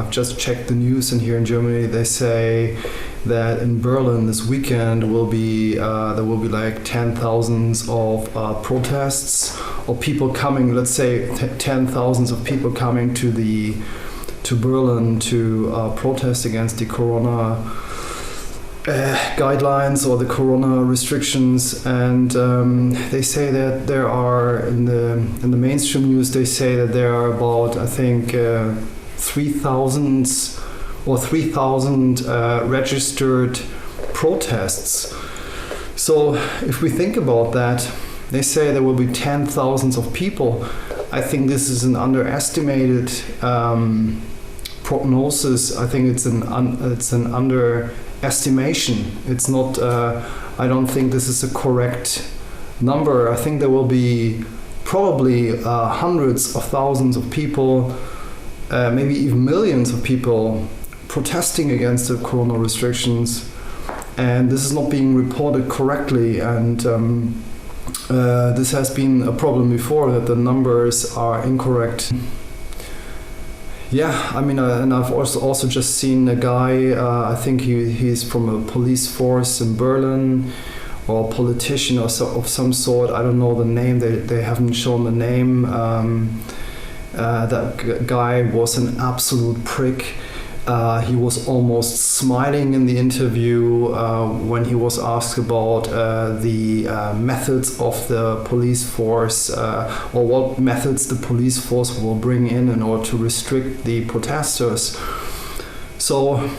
I've just checked the news, and here in Germany they say that in Berlin this weekend there will be like 10,000 of protests, or people coming. Let's say 10,000 of people coming to Berlin to protest against the Corona guidelines or the Corona restrictions. And they say that there are in the mainstream news, they say that there are about, I think, 3,000 registered protests. So if we think about that, they say there will be 10,000 of people. I think this is an underestimated prognosis. I think it's an underestimation. It's not. I don't think this is a correct number. I think there will be probably hundreds of thousands of people, maybe even millions of people protesting against the Corona restrictions, and this is not being reported correctly. And this has been a problem before, that the numbers are incorrect. Yeah, I mean, and I've also just seen a guy, I think he's from a police force in Berlin, or a politician of some sort. I don't know the name, they haven't shown the name. That guy was an absolute prick. He was almost smiling in the interview when he was asked about the methods of the police force, or what methods the police force will bring in order to restrict the protesters. So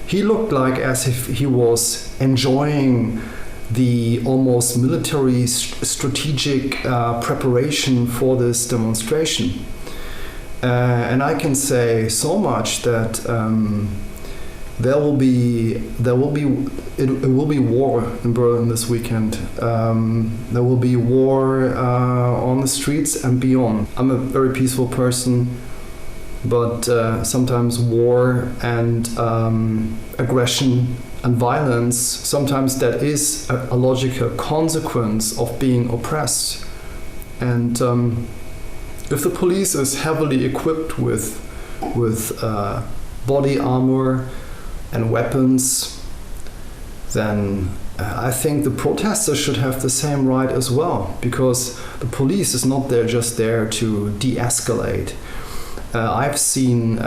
he looked like as if he was enjoying the almost military strategic preparation for this demonstration. And I can say so much that it will be war in Berlin this weekend. There will be war on the streets and beyond. I'm a very peaceful person, but sometimes war and aggression and violence, sometimes that is a logical consequence of being oppressed. And if the police is heavily equipped with body armor and weapons, then I think the protesters should have the same right as well, because the police is not just there to de-escalate. I've seen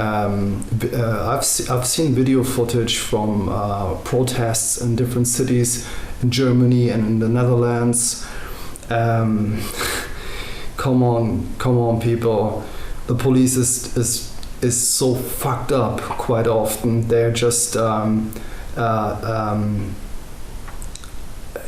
video footage from protests in different cities in Germany and in the Netherlands. Come on, people. The police is so fucked up quite often. They're just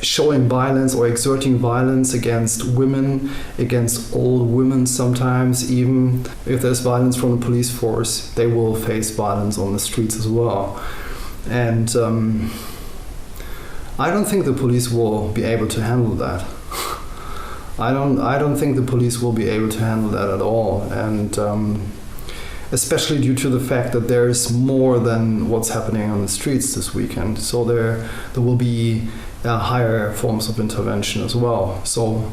showing violence or exerting violence against women, against old women sometimes. Even if there's violence from the police force, they will face violence on the streets as well. And I don't think the police will be able to handle that. I don't think the police will be able to handle that at all, and especially due to the fact that there is more than what's happening on the streets this weekend. So there will be higher forms of intervention as well. So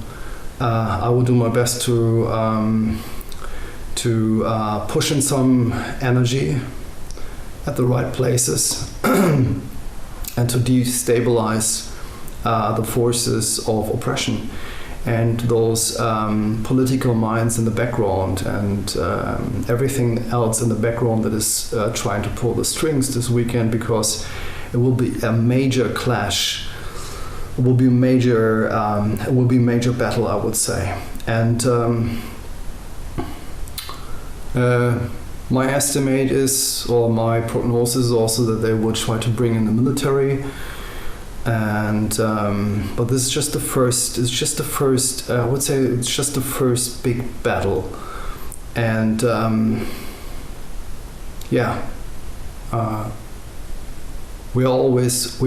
I will do my best to push in some energy at the right places and to destabilize the forces of oppression and those political minds in the background and everything else in the background that is trying to pull the strings this weekend, because it will be a major clash. It will be a major battle, I would say. And my estimate is, or my prognosis is also, that they will try to bring in the military. And but this is just the first. It's just the first. I would say it's just the first big battle, and we've always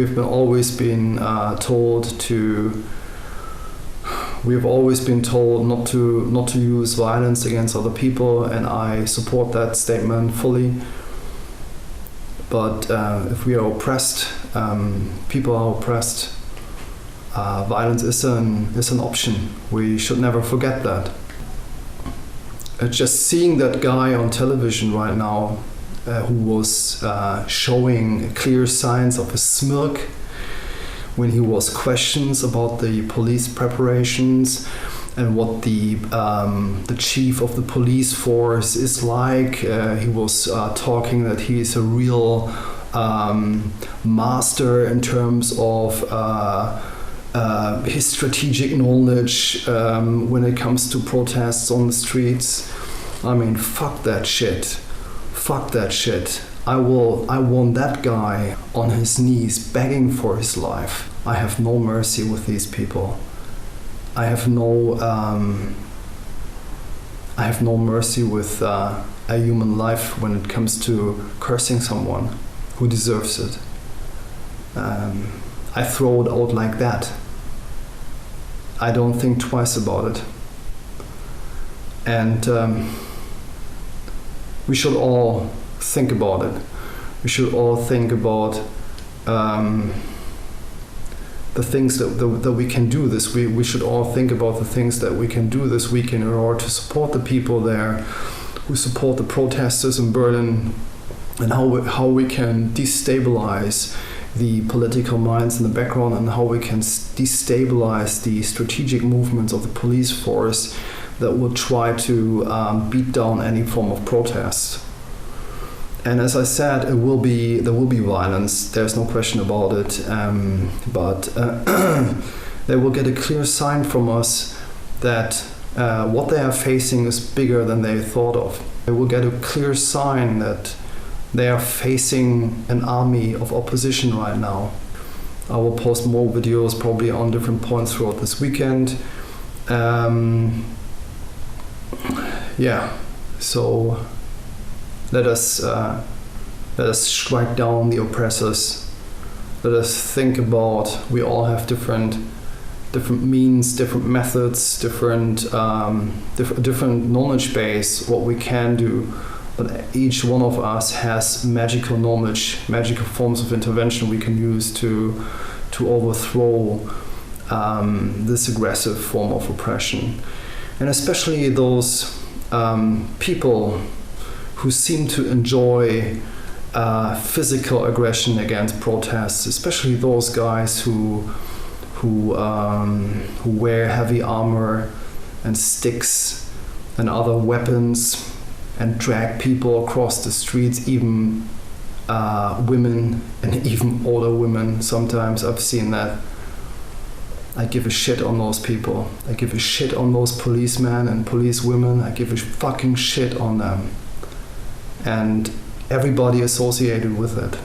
been told not to use violence against other people, and I support that statement fully. But if we are oppressed, people are oppressed, violence is an option. We should never forget that. just seeing that guy on television right now, who was showing clear signs of a smirk when he was questioned about the police preparations and what the chief of the police force is like. He was talking that he is a real master in terms of his strategic knowledge when it comes to protests on the streets. I mean, fuck that shit. Fuck that shit. I want that guy on his knees begging for his life. I have no mercy with these people. I have no mercy with a human life when it comes to cursing someone who deserves it. I throw it out like that. I don't think twice about it. And we should all think about it. We should all think about the things that we can do this week. We should all think about the things that we can do this weekend in order to support the people there, who support the protesters in Berlin, and how we can destabilize the political minds in the background, and how we can destabilize the strategic movements of the police force that will try to beat down any form of protest. And as I said, there will be violence. There's no question about it. But they will get a clear sign from us that what they are facing is bigger than they thought of. They will get a clear sign that they are facing an army of opposition right now. I will post more videos probably on different points throughout this weekend. So let us strike down the oppressors. Let us think about, we all have different means, different methods, different knowledge base, what we can do. But each one of us has magical knowledge, magical forms of intervention we can use to overthrow this aggressive form of oppression. And especially those people who seem to enjoy physical aggression against protests, especially those guys who wear heavy armor and sticks and other weapons and drag people across the streets, even women, and even older women. Sometimes I've seen that. I give a shit on those people. I give a shit on those policemen and policewomen. I give a fucking shit on them. And everybody associated with it.